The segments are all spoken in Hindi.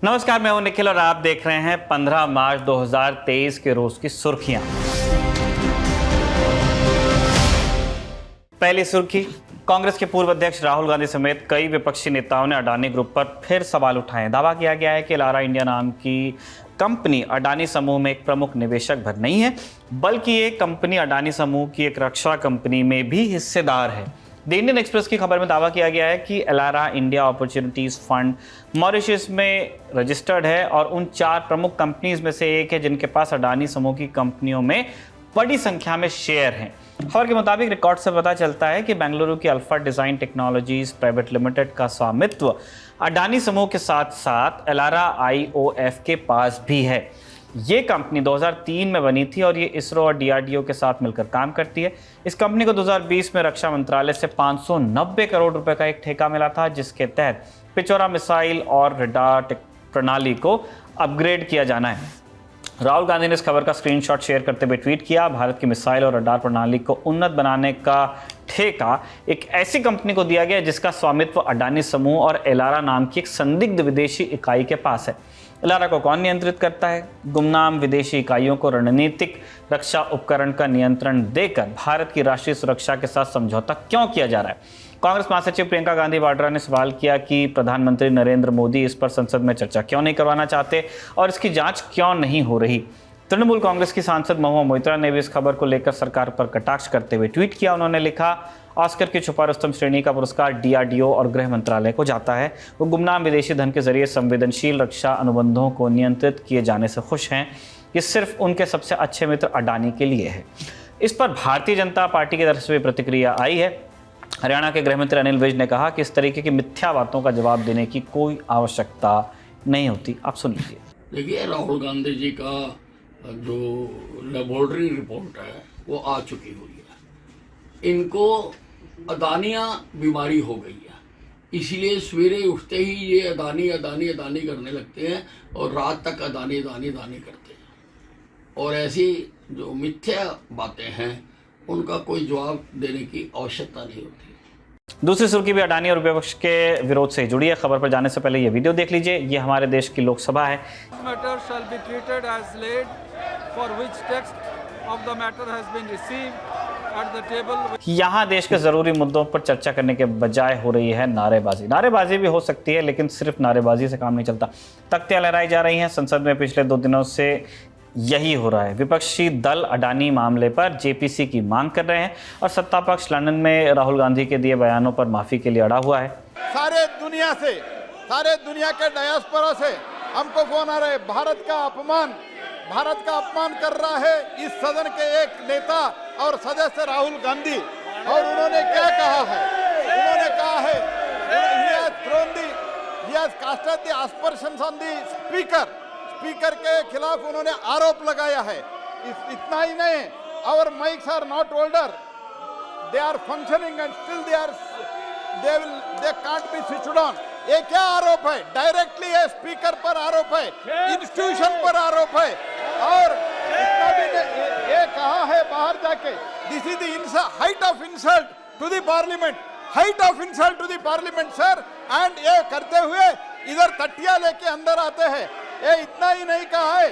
नमस्कार, मैं हूं निखिल और आप देख रहे हैं 15 मार्च 2023 के रोज की सुर्खियां। पहली सुर्खी, कांग्रेस के पूर्व अध्यक्ष राहुल गांधी समेत कई विपक्षी नेताओं ने अडानी ग्रुप पर फिर सवाल उठाए। दावा किया गया है कि एलारा इंडिया नाम की कंपनी अडानी समूह में एक प्रमुख निवेशक भर नहीं है, बल्कि ये कंपनी अडानी समूह की एक रक्षा कंपनी में भी हिस्सेदार है। द इंडियन एक्सप्रेस की खबर में दावा किया गया है कि Elara India opportunities fund Mauritius में रजिस्टर्ड है और उन 4 प्रमुख कंपनीज में से एक है जिनके पास अडानी समूह की कंपनियों में बड़ी संख्या में शेयर हैं। खबर के मुताबिक रिकॉर्ड से पता चलता है कि बेंगलुरु की alpha design technologies private limited का स्वामित्व अडानी समूह के साथ साथ एलारा आईओएफ के पास भी है। ये कंपनी 2003 में बनी थी और ये इसरो और डीआरडीओ के साथ मिलकर काम करती है। इस कंपनी को 2020 में रक्षा मंत्रालय से 590 करोड़ रुपए का एक ठेका मिला था, जिसके तहत पिचोरा मिसाइल और रडार प्रणाली को अपग्रेड किया जाना है। राहुल गांधी ने इस खबर का स्क्रीनशॉट शेयर करते हुए ट्वीट किया, भारत की मिसाइल और रडार प्रणाली को उन्नत बनाने का ठेका एक ऐसी कंपनी को दिया गया जिसका स्वामित्व अडानी समूह और एलारा नाम की एक संदिग्ध विदेशी इकाई के पास है। एलारा को कौन नियंत्रित करता है? गुमनाम विदेशी इकाइयों को रणनीतिक रक्षा उपकरण का नियंत्रण देकर भारत की राष्ट्रीय सुरक्षा के साथ समझौता क्यों किया जा रहा है? कांग्रेस महासचिव प्रियंका गांधी वाड्रा ने सवाल किया कि प्रधानमंत्री नरेंद्र मोदी इस पर संसद में चर्चा क्यों नहीं करवाना चाहते और इसकी जांच क्यों नहीं हो रही। तृणमूल कांग्रेस की सांसद महुआ मोइत्रा ने भी इस खबर को लेकर सरकार पर कटाक्ष करते हुए ट्वीट किया। उन्होंने लिखा, ऑस्कर की छुपा रुस्तम श्रेणी का पुरस्कार डीआरडीओ और गृह मंत्रालय को जाता है। वो गुमनाम विदेशी धन के जरिए संवेदनशील रक्षा अनुबंधों को नियंत्रित किए जाने से खुश हैं। ये सिर्फ उनके सबसे अच्छे मित्र अडानी के लिए है। इस पर भारतीय जनता पार्टी की तरफ से भी प्रतिक्रिया आई है। हरियाणा के गृह मंत्री अनिल विज ने कहा कि इस तरीके की मिथ्या बातों का जवाब देने की कोई आवश्यकता नहीं होती। आप सुन लीजिए। देखिए, राहुल गांधी जी का जो लेबोरेटरी रिपोर्ट है वो आ चुकी हुई है। इनको अदानिया बीमारी हो गई है, इसीलिए सवेरे उठते ही ये अदानी अदानी अदानी करने लगते हैं और रात तक अदानी अदानी अदानी करते हैं। और ऐसी जो मिथ्या बातें हैं उनका कोई जवाब देने की आवश्यकता नहीं होती। दूसरी सुर्खी भी अडानी और विपक्ष के विरोध से जुड़ी है। खबर पर जाने से पहले ये वीडियो देख लीजिए। ये हमारे देश की लोकसभा है। Matter shall be treated as laid, for which text of the matter has been received at the table. यहाँ देश के जरूरी मुद्दों पर चर्चा करने के बजाय हो रही है नारेबाजी। नारेबाजी भी हो सकती है, लेकिन सिर्फ नारेबाजी से काम नहीं चलता। तख्तियां लहराई जा रही हैं। संसद में पिछले 2 दिनों से यही हो रहा है। विपक्षी दल अडानी मामले पर जेपीसी की मांग कर रहे हैं और सत्ता पक्ष लंदन में राहुल गांधी के दिए बयानों पर माफी के लिए अड़ा हुआ है। सारे दुनिया के डायस्पोरा से हमको फोन आ रहे हैं। भारत का अपमान कर रहा है इस सदन के एक नेता और सदस्य राहुल गांधी। और उन्होंने क्या कहा है? उन्होंने कहा है he has casted the aspersions on the speaker के खिलाफ उन्होंने आरोप लगाया है। इतना ही नहीं, our mics are not older, they are functioning and still they can't be switched on। ये क्या आरोप है? डायरेक्टली ये स्पीकर पर आरोप है, इंस्टीट्यूशन पर आरोप है। और इतना भी ये कहा है बाहर जाके, this is the height of insult to the parliament sir. And ये करते हुए इधर तटिया लेके अंदर आते हैं। ये इतना ही नहीं कहा है,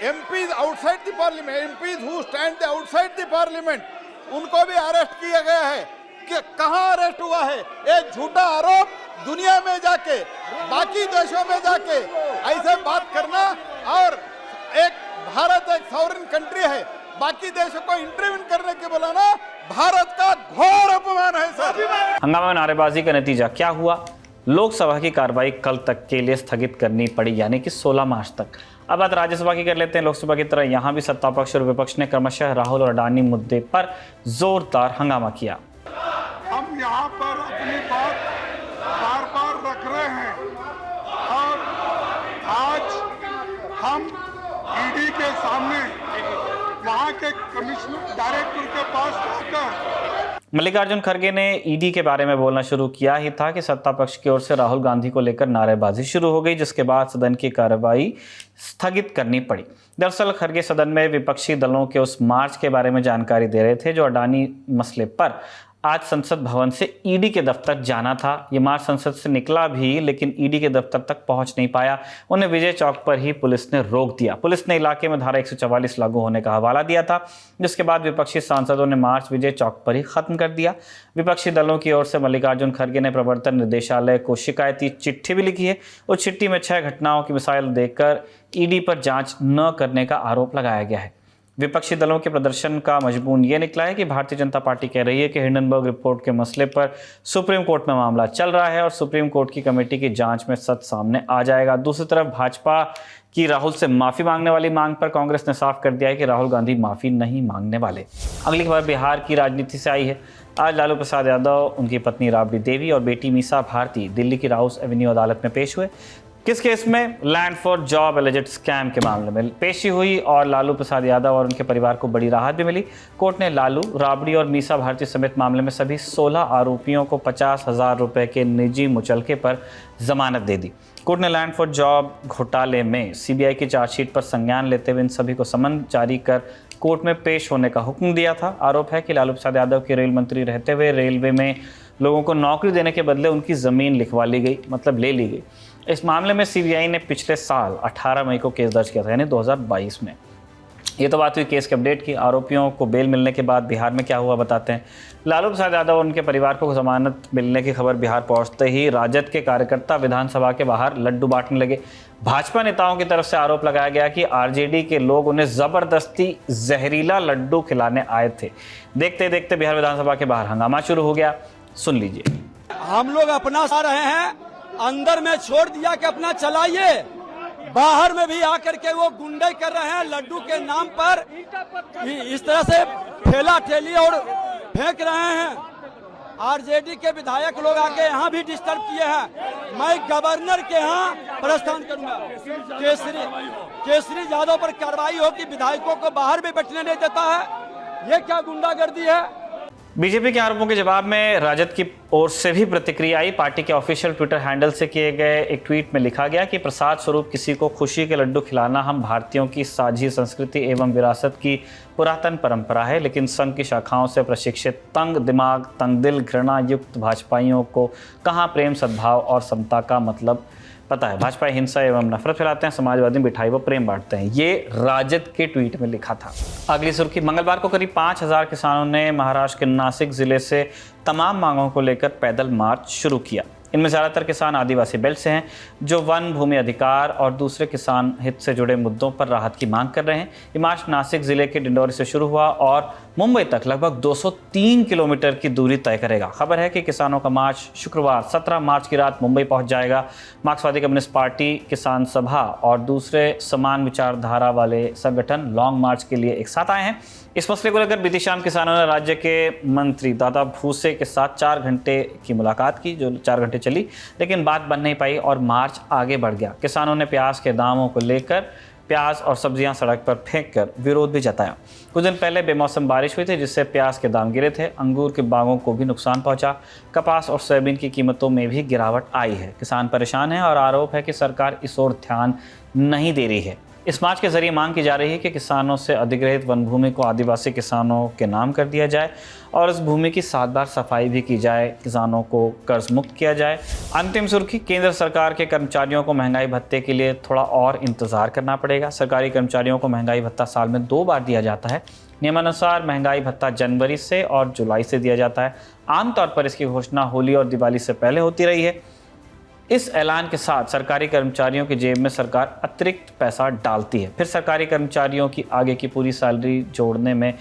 MPs outside the parliament, MPs who stand outside the parliament, उनको भी अरेस्ट किया गया है। कि कहां अरेस्ट हुआ है? ये झूठा आरोप दुनिया में जाके, बाकी देशों में जाके ऐसे बात करना। और भारत एक सॉवरेन कंट्री है, बाकी देशों को इंटरवीन करने के बुलाना भारत का घोर अपमान है सर। हंगामा में नारेबाजी का नतीजा क्या हुआ? लोकसभा की कार्रवाई कल तक के लिए स्थगित करनी पड़ी, यानी कि 16 मार्च तक। अब बात राज्यसभा की कर लेते हैं। लोकसभा की तरह यहां भी सत्ता पक्ष और विपक्ष ने क्रमशः राहुल और अडानी मुद्दे पर जोरदार हंगामा किया। हम यहाँ पर अपनी बात बार बार रख रहे हैं और आज हम ईडी के सामने वहाँ के कमिश्नर डायरेक्टर के पास जाकर मल्लिकार्जुन खड़गे ने ईडी के बारे में बोलना शुरू किया ही था कि सत्ता पक्ष की ओर से राहुल गांधी को लेकर नारेबाजी शुरू हो गई, जिसके बाद सदन की कार्रवाई स्थगित करनी पड़ी। दरअसल खड़गे सदन में विपक्षी दलों के उस मार्च के बारे में जानकारी दे रहे थे जो अडानी मसले पर आज संसद भवन से ईडी के दफ्तर जाना था। ये मार्च संसद से निकला भी, लेकिन ईडी के दफ्तर तक पहुंच नहीं पाया। उन्हें विजय चौक पर ही पुलिस ने रोक दिया। पुलिस ने इलाके में धारा 144 लागू होने का हवाला दिया था, जिसके बाद विपक्षी सांसदों ने मार्च विजय चौक पर ही खत्म कर दिया। विपक्षी दलों की ओर से मल्लिकार्जुन खड़गे ने प्रवर्तन निदेशालय को शिकायती चिट्ठी भी लिखी है। उस चिट्ठी में 6 घटनाओं की मिसाल देकर ईडी पर जांच न करने का आरोप लगाया गया है। विपक्षी दलों के प्रदर्शन का मजमून ये निकला है कि भारतीय जनता पार्टी कह रही है कि हिंडनबर्ग रिपोर्ट के मसले पर सुप्रीम कोर्ट में मामला चल रहा है और सुप्रीम कोर्ट की कमेटी की जांच में सच सामने आ जाएगा। दूसरी तरफ भाजपा की राहुल से माफी मांगने वाली मांग पर कांग्रेस ने साफ कर दिया है कि राहुल गांधी माफी नहीं मांगने वाले। अगली खबर बिहार की राजनीति से आई है। आज लालू प्रसाद यादव, उनकी पत्नी राबड़ी देवी और बेटी मीसा भारती दिल्ली की राउस एवेन्यू अदालत में पेश हुए। किस केस में? Land for job alleged scam के मामले में पेशी हुई और लालू प्रसाद यादव और उनके परिवार को बड़ी राहत भी मिली। कोर्ट ने लालू, राबड़ी और मीसा भारती समेत मामले में सभी 16 आरोपियों को 50,000 रुपए के निजी मुचलके पर जमानत दे दी। कोर्ट ने लैंड फॉर जॉब घोटाले में सीबीआई की चार्जशीट पर संज्ञान लेते हुए इन सभी को समन जारी कर कोर्ट में पेश होने का हुक्म दिया था। आरोप है कि लालू प्रसाद यादव के रेल मंत्री रहते हुए रेलवे में लोगों को नौकरी देने के बदले उनकी ज़मीन लिखवा ली गई, मतलब ले ली गई। इस मामले में सीबीआई ने पिछले साल 18 मई को केस दर्ज किया था, यानी 2022 में। ये तो बात हुई केस के अपडेट की। आरोपियों को बेल मिलने के बाद बिहार में क्या हुआ बताते हैं। लालू प्रसाद यादव और उनके परिवार को जमानत मिलने की खबर बिहार पहुंचते ही राजद के कार्यकर्ता विधानसभा के बाहर लड्डू बांटने लगे। भाजपा नेताओं की तरफ से आरोप लगाया गया कि आरजेडी के लोग उन्हें जबरदस्ती जहरीला लड्डू खिलाने आए थे। देखते देखते बिहार विधानसभा के बाहर हंगामा शुरू हो गया। सुन लीजिए। हम लोग अपना सा रहे हैं, अंदर में छोड़ दिया कि अपना चलाइए, बाहर में भी आकर के वो गुंडे कर रहे हैं लड्डू के नाम पर। इस तरह से ठेला ठेली और फेंक रहे हैं। आरजेडी के विधायक लोग आके यहाँ भी डिस्टर्ब किए हैं। मैं गवर्नर के यहाँ प्रस्थान करूंगा। केसरी यादव पर कार्रवाई हो कि विधायकों को बाहर भी बैठने नहीं देता है। ये क्या गुंडागर्दी है? बीजेपी के आरोपों के जवाब में राजद की ओर से भी प्रतिक्रिया आई। पार्टी के ऑफिशियल ट्विटर हैंडल से किए गए एक ट्वीट में लिखा गया कि प्रसाद स्वरूप किसी को खुशी के लड्डू खिलाना हम भारतीयों की साझी संस्कृति एवं विरासत की पुरातन परंपरा है, लेकिन संघ की शाखाओं से प्रशिक्षित तंग दिमाग, तंग दिल, घृणा युक्त भाजपाइयों को कहाँ प्रेम, सद्भाव और समता का मतलब पता है। भाजपा हिंसा एवं नफरत फैलाते हैं, समाजवादी मिठाई व प्रेम बांटते हैं। ये राजद के ट्वीट में लिखा था। अगली सुर्खी, मंगलवार को करीब 5,000 किसानों ने महाराष्ट्र के नासिक जिले से तमाम मांगों को लेकर पैदल मार्च शुरू किया। इनमें ज़्यादातर किसान आदिवासी बेल्ट से हैं, जो वन भूमि अधिकार और दूसरे किसान हित से जुड़े मुद्दों पर राहत की मांग कर रहे हैं। ये मार्च नासिक जिले के डिंडोरी से शुरू हुआ और मुंबई तक लगभग 203 किलोमीटर की दूरी तय करेगा। खबर है कि किसानों का मार्च शुक्रवार 17 मार्च की रात मुंबई पहुंच जाएगा। मार्क्सवादी कम्युनिस्ट पार्टी, किसान सभा और दूसरे समान विचारधारा वाले संगठन लॉन्ग मार्च के लिए एक साथ आए हैं। इस मसले को लेकर बीती शाम किसानों ने राज्य के मंत्री दादा भूसे के साथ 4 घंटे की मुलाकात की, जो 4 घंटे चली, लेकिन बात बन नहीं पाई और मार्च आगे बढ़ गया। किसानों ने प्याज के दामों को लेकर प्याज और सब्जियां सड़क पर फेंककर विरोध भी जताया। कुछ दिन पहले बेमौसम बारिश हुई थी, जिससे प्याज के दाम गिरे थे। अंगूर के बागों को भी नुकसान पहुंचा। कपास और सोयाबीन की कीमतों में भी गिरावट आई है। किसान परेशान हैं और आरोप है कि सरकार इस ओर ध्यान नहीं दे रही है। इस मार्च के जरिए मांग की जा रही है कि किसानों से अधिग्रहित वन भूमि को आदिवासी किसानों के नाम कर दिया जाए और इस भूमि की 7 बार सफाई भी की जाए। किसानों को कर्ज मुक्त किया जाए। अंतिम सुर्खी, केंद्र सरकार के कर्मचारियों को महंगाई भत्ते के लिए थोड़ा और इंतजार करना पड़ेगा। सरकारी कर्मचारियों को महंगाई भत्ता साल में 2 बार दिया जाता है। नियमानुसार महंगाई भत्ता जनवरी से और जुलाई से दिया जाता है। आमतौर पर इसकी घोषणा होली और दिवाली से पहले होती रही है। इस ऐलान के साथ सरकारी कर्मचारियों की जेब में सरकार अतिरिक्त पैसा डालती है। फिर सरकारी कर्मचारियों की आगे की पूरी सैलरी जोड़ने में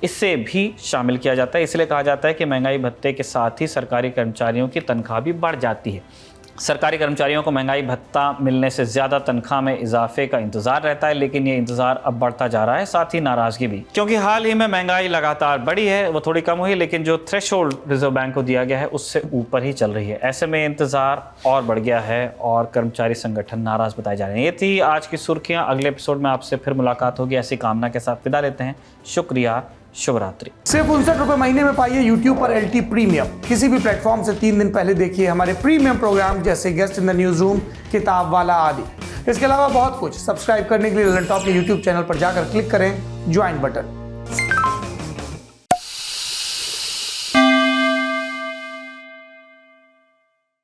इससे भी शामिल किया जाता है। इसलिए कहा जाता है कि महंगाई भत्ते के साथ ही सरकारी कर्मचारियों की तनख्वाह भी बढ़ जाती है। सरकारी कर्मचारियों को महंगाई भत्ता मिलने से ज़्यादा तनख्वाह में इजाफे का इंतजार रहता है, लेकिन ये इंतजार अब बढ़ता जा रहा है, साथ ही नाराज़गी भी, क्योंकि हाल ही में महंगाई लगातार बढ़ी है। वो थोड़ी कम हुई, लेकिन जो थ्रेशोल्ड रिजर्व बैंक को दिया गया है उससे ऊपर ही चल रही है। ऐसे में इंतजार और बढ़ गया है और कर्मचारी संगठन नाराज़ बताए जा रहे हैं। ये थी आज की सुर्खियाँ। अगले एपिसोड में आपसे फिर मुलाकात होगी, ऐसी कामना के साथ विदा लेते हैं। शुक्रिया, शुभ रात्रि। सिर्फ 59 रुपए महीने में पाइए YouTube पर LT प्रीमियम। किसी भी प्लेटफॉर्म से 3 दिन पहले देखिए हमारे प्रीमियम प्रोग्राम जैसे guest in the news room, किताब वाला आदि। इसके अलावा बहुत कुछ। सब्सक्राइब करने के लिए ललन टॉप के YouTube चैनल पर जाकर क्लिक करें ज्वाइन बटन।